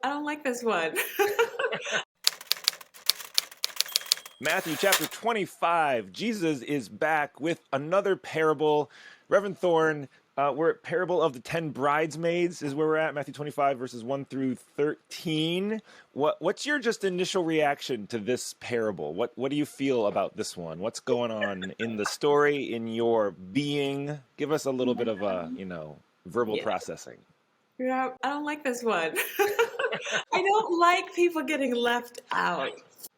I don't like this one. Matthew chapter 25. Jesus is back with another parable. Reverend Thorne, we're at parable of the 10 bridesmaids is where we're at. Matthew 25 verses 1 through 13. What's your just initial reaction to this parable? What do you feel about this one? What's going on in the story, in your being? Give us a little bit of a, verbal Yeah. processing. Yeah, I don't like this one. I don't like people getting left out.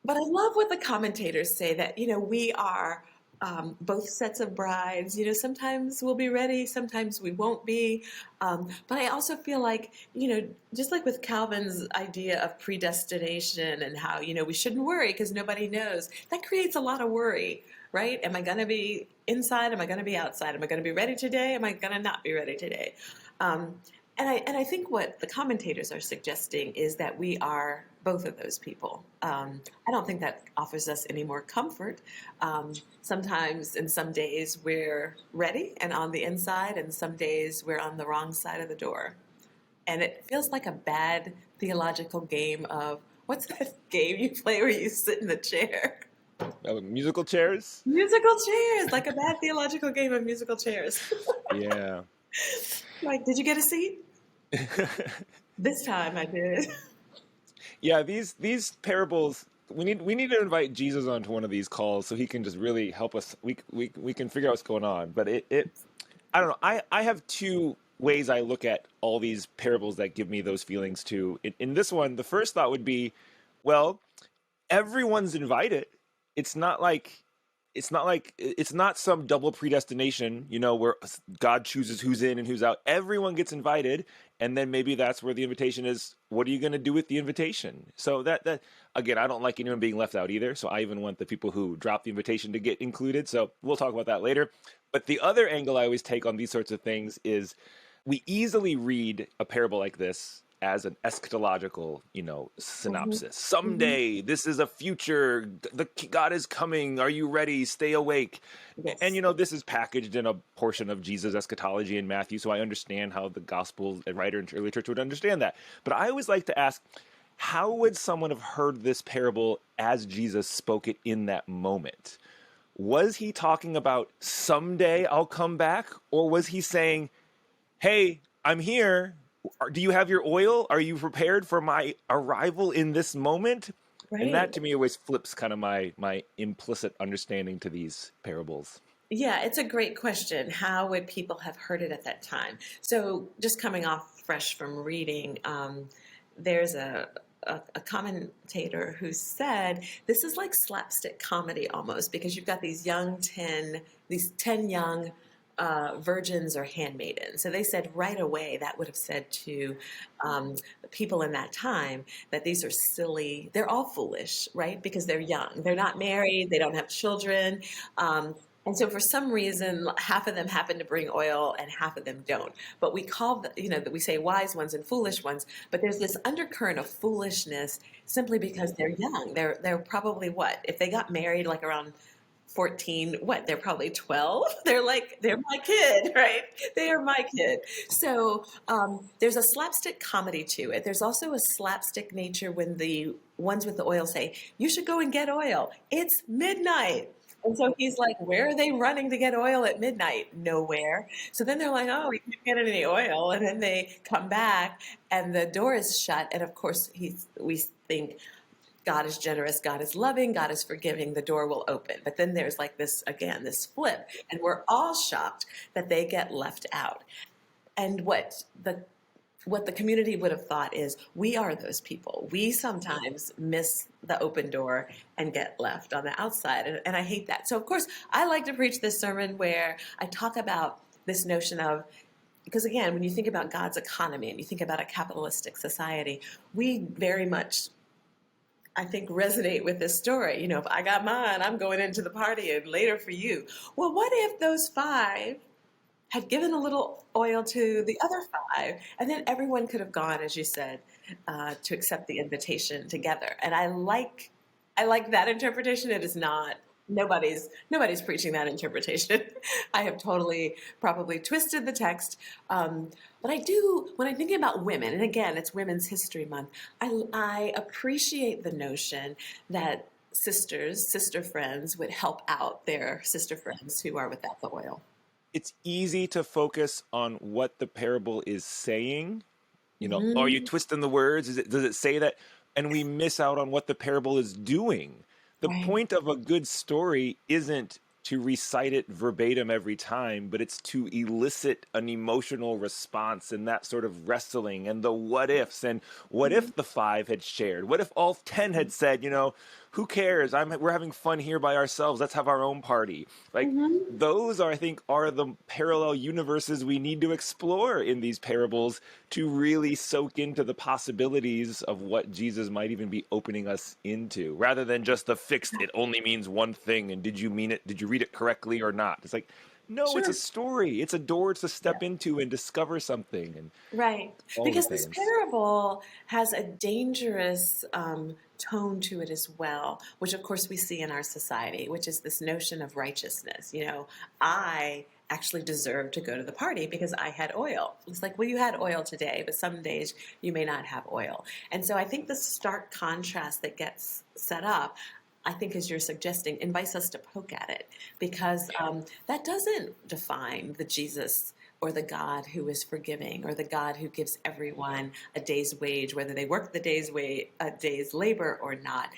But I love what the commentators say that, we are both sets of brides. Sometimes we'll be ready, sometimes we won't be. But I also feel like, just like with Calvin's idea of predestination and how, we shouldn't worry because nobody knows, that creates a lot of worry, right? Am I going to be inside? Am I going to be outside? Am I going to be ready today? Am I going to not be ready today? Um, and I think what the commentators are suggesting is that we are both of those people. I don't think that offers us any more comfort. Sometimes, in some days, we're ready and on the inside, and some days we're on the wrong side of the door. And it feels like a bad theological game of what's that game you play where you sit in the chair? Musical chairs? Musical chairs, like a bad theological game of musical chairs. Yeah. Like, did you get a seat? This time I did. Yeah, these parables. We need to invite Jesus onto one of these calls so he can just really help us. We can figure out what's going on. But it I don't know. I have two ways I look at all these parables that give me those feelings too. In this one, the first thought would be, well, everyone's invited. It's not like it's not some double predestination, where God chooses who's in and who's out. Everyone gets invited, and then maybe that's where the invitation is. What are you going to do with the invitation? So that again, I don't like anyone being left out either. So I even want the people who drop the invitation to get included. So we'll talk about that later. But the other angle I always take on these sorts of things is we easily read a parable like this as an eschatological, synopsis. Mhm. Someday, this is a future. The God is coming. Are you ready? Stay awake. And Yes. this is packaged in a portion of Jesus' eschatology in Matthew, so I understand how the gospel writer in early church would understand that. But I always like to ask, how would someone have heard this parable as Jesus spoke it in that moment? Was he talking about someday I'll come back, or was he saying, hey, I'm here. Do you have your oil? Are you prepared for my arrival in this moment? And Right. that to me always flips kind of my implicit understanding to these parables. Yeah, it's a great question. How would people have heard it at that time? So, just coming off fresh from reading, there's a commentator who said this is like slapstick comedy almost because you've got these 10 young virgins or handmaidens. So they said right away that would have said to the people in that time that these are silly. They're all foolish, right? Because they're young. They're not married. They don't have children. And so for some reason, half of them happen to bring oil and half of them don't. But we call that we say wise ones and foolish ones. But there's this undercurrent of foolishness simply because they're young. They're probably what? If they got married like around 14, what? They're probably 12. They're my kid, right? They are my kid. So there's a slapstick comedy to it. There's also a slapstick nature when the ones with the oil say, you should go and get oil. It's midnight. And so he's like, where are they running to get oil at midnight? Nowhere. So then they're like, oh, we can't get any oil. And then they come back and the door is shut. And of course, we think God is generous, God is loving, God is forgiving, the door will open. But then there's like this, again, this flip. And we're all shocked that they get left out. And what the community would have thought is we are those people. We sometimes miss the open door and get left on the outside. And I hate that. So, of course, I like to preach this sermon where I talk about this notion of, because again, when you think about God's economy and you think about a capitalistic society, we very much, I think, resonate with this story. If I got mine, I'm going into the party and later for you. Well, what if those five had given a little oil to the other five, and then everyone could have gone, as you said, to accept the invitation together. And I like that interpretation. It is not Nobody's preaching that interpretation. I have totally probably twisted the text. But I do, when I'm thinking about women, and again, it's Women's History Month, I appreciate the notion that sister friends would help out their sister friends who are without the oil. It's easy to focus on what the parable is saying. Are you Mm, twisting the words? Does it say that? And we miss out on what the parable is doing. The right. point of a good story isn't to recite it verbatim every time, but it's to elicit an emotional response and that sort of wrestling and the what ifs. And what if the five had shared? What if all 10 had said, who cares? We're having fun here by ourselves. Let's have our own party. Like, Mm-hmm. those are, I think, are the parallel universes we need to explore in these parables to really soak into the possibilities of what Jesus might even be opening us into, rather than just the fixed, it only means one thing, and did you mean it? Did you read it correctly or not? It's like, no, it's a Sure. story. It's a door to Yeah. step into and discover something and Right. all the Because this things. parable has a dangerous tone to it as well, which of course we see in our society, which is this notion of righteousness. I actually deserve to go to the party because I had oil. It's like, well, you had oil today, but some days you may not have oil. And so I think the stark contrast that gets set up, I think, as you're suggesting, invites us to poke at it because that doesn't define the Jesus or the God who is forgiving, or the God who gives everyone a day's wage, whether they work a day's labor or not.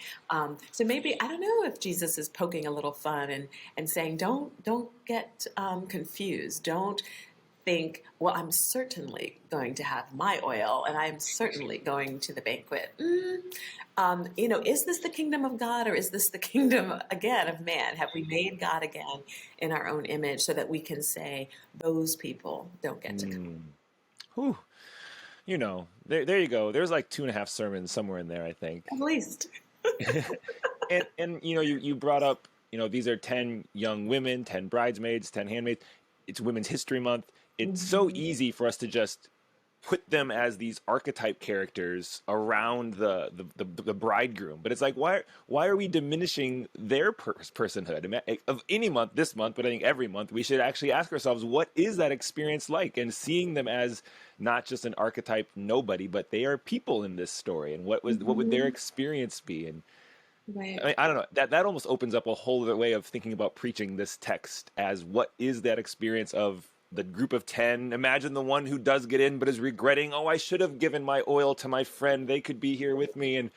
So maybe I don't know if Jesus is poking a little fun and saying, don't get confused, don't think, well, I'm certainly going to have my oil, and I'm certainly going to the banquet. Is this the kingdom of God, or is this the kingdom again of man? Have we made God again in our own image so that we can say those people don't get to come? Mm. Whew. There you go. There's like 2.5 sermons somewhere in there, I think. At least. And you brought up, these are 10 young women, 10 bridesmaids, 10 handmaids. It's Women's History Month. It's so Mhm. easy for us to just put them as these archetype characters around the bridegroom. But it's like, why are we diminishing their personhood? Of any month, this month, but I think every month we should actually ask ourselves, what is that experience like? And seeing them as not just an archetype nobody, but they are people in this story. And what would their Mhm. experience be? And Right. I don't know, that almost opens up a whole other way of thinking about preaching this text as what is that experience of the group of 10. Imagine the one who does get in but is regretting, oh, I should have given my oil to my friend, they could be here with me, and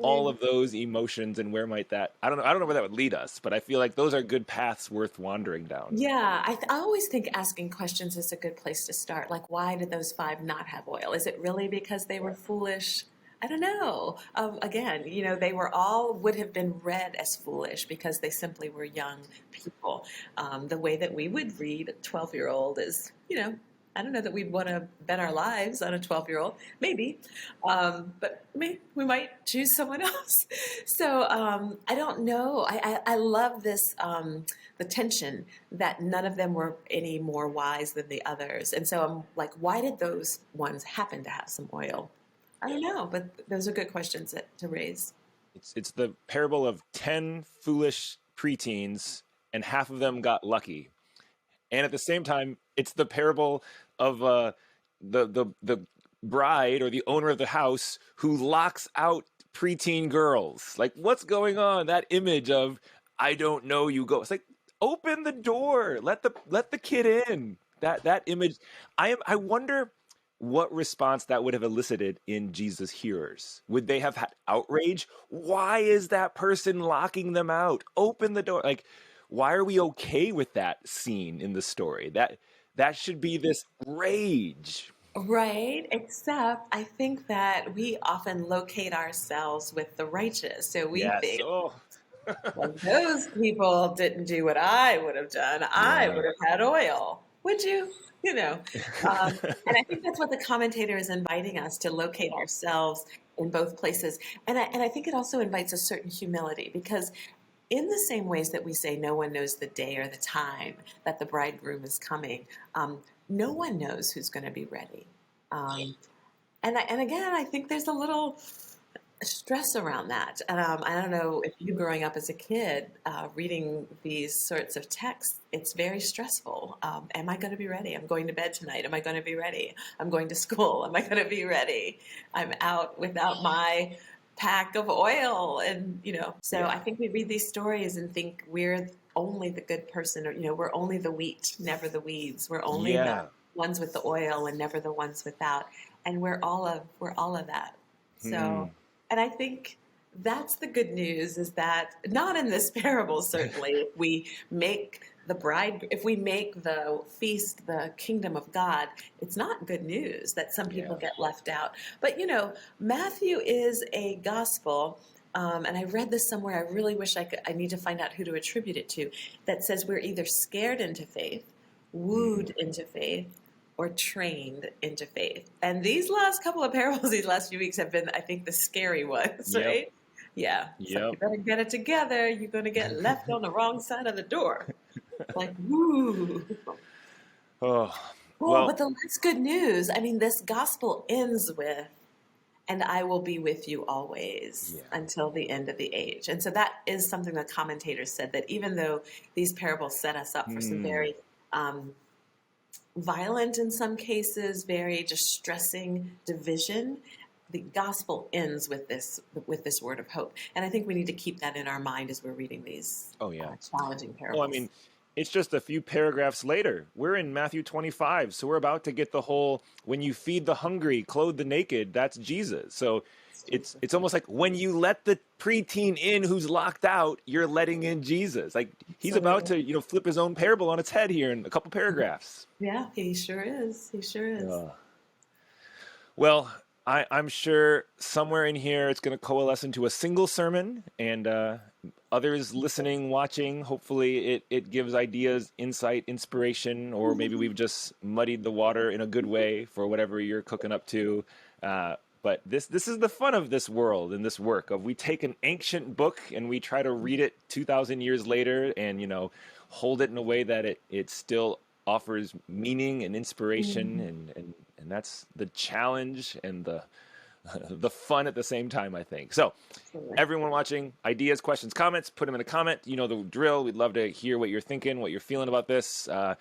all Okay. of those emotions. And where might that, I don't know where that would lead us, but I feel like those are good paths worth wandering down. Yeah, I always think asking questions is a good place to start. Like, why did those five not have oil? Is it really because they were foolish? I don't know. Again, they were all would have been read as foolish because they simply were young people. The way that we would read a 12-year-old is, I don't know that we'd want to bet our lives on a 12-year-old, maybe, but we might choose someone else. So I don't know. I love this. The tension that none of them were any more wise than the others. And so I'm like, why did those ones happen to have some oil? I don't know, but those are good questions to raise. It's the parable of 10 foolish preteens, and half of them got lucky. And at the same time, it's the parable of the bride or the owner of the house who locks out preteen girls. Like, what's going on? That image of, I don't know, you go. It's like, open the door, let the kid in. That image, I wonder what response that would have elicited in Jesus' hearers. Would they have had outrage? Why is that person locking them out? Open the door. Like, why are we okay with that scene in the story? That should be this rage. Right, except I think that we often locate ourselves with the righteous. So we Yes. think, Oh, well, those people didn't do what I would have done. I yeah. would have had oil. Would you? You know. And I think that's what the commentator is inviting us to locate ourselves in both places. And I think it also invites a certain humility because in the same ways that we say no one knows the day or the time that the bridegroom is coming, no one knows who's going to be ready. Um, and again, I think there's a little. stress around that. And I don't know if you growing up as a kid, reading these sorts of texts, it's very stressful. Am I going to be ready? I'm going to bed tonight. Am I going to be ready? I'm going to school. Am I going to be ready? I'm out without my pack of oil. And, so Yeah. I think we read these stories and think we're only the good person, or, we're only the wheat, never the weeds. We're only the Yeah. ones with the oil and never the ones without. And we're all of that. Hmm. So, and I think that's the good news, is that not in this parable, certainly, if we make the feast the kingdom of God, it's not good news that some people Yeah. get left out. But, Matthew is a gospel. And I read this somewhere. I really wish I need to find out who to attribute it to. That says we're either scared into faith, Hmm. wooed into faith, or trained into faith. And these last couple of parables, these last few weeks have been, I think, the scary ones, Yep. right? Yeah. It's like, Yep. you better get it together. You're going to get left on the wrong side of the door. Like, woo. Oh, Oh, well, but the last good news, I mean, this gospel ends with, and I will be with you always yeah. until the end of the age. And so that is something the commentators said, that even though these parables set us up for some Hmm. very violent, in some cases, very distressing division, the gospel ends with this word of hope. And I think we need to keep that in our mind as we're reading these Oh, yeah. challenging Well, I parables. mean, it's just a few paragraphs later. We're in Matthew 25, so we're about to get the whole when you feed the hungry, clothe the naked, that's Jesus. So it's almost like when you let the preteen in who's locked out, you're letting in Jesus. Like he's about Absolutely. to, flip his own parable on its head here in a couple paragraphs. Yeah, he sure is. He sure is. Uh, Well, I'm sure somewhere in here it's going to coalesce into a single sermon, and others listening, watching, hopefully it gives ideas, insight, inspiration, or maybe we've just muddied the water in a good way for whatever you're cooking up to. But this is the fun of this world and this work of we take an ancient book and we try to read it 2,000 years later and hold it in a way that it still offers meaning and inspiration Mhm. and that's the challenge and the the fun at the same time, I think. So Absolutely. everyone watching, ideas, questions, comments, put them in a comment. You know the drill. We'd love to hear what you're thinking, what you're feeling about this. How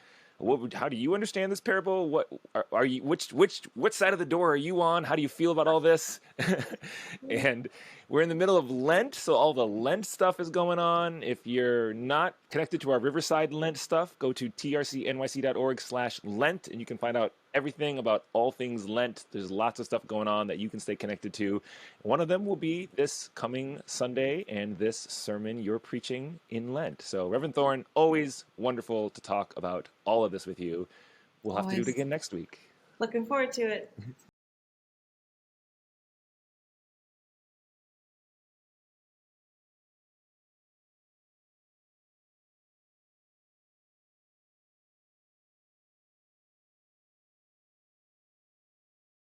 do you understand this parable? What are you? Which side of the door are you on? How do you feel about all this? And we're in the middle of Lent, so all the Lent stuff is going on. If you're not connected to our Riverside Lent stuff, go to trcnyc.org/Lent, and you can find out everything about all things Lent. There's lots of stuff going on that you can stay connected to. One of them will be this coming Sunday and this sermon you're preaching in Lent. So, Reverend Thorne, always wonderful to talk about all of this with you. We'll have to do it Always again next week. looking forward to it.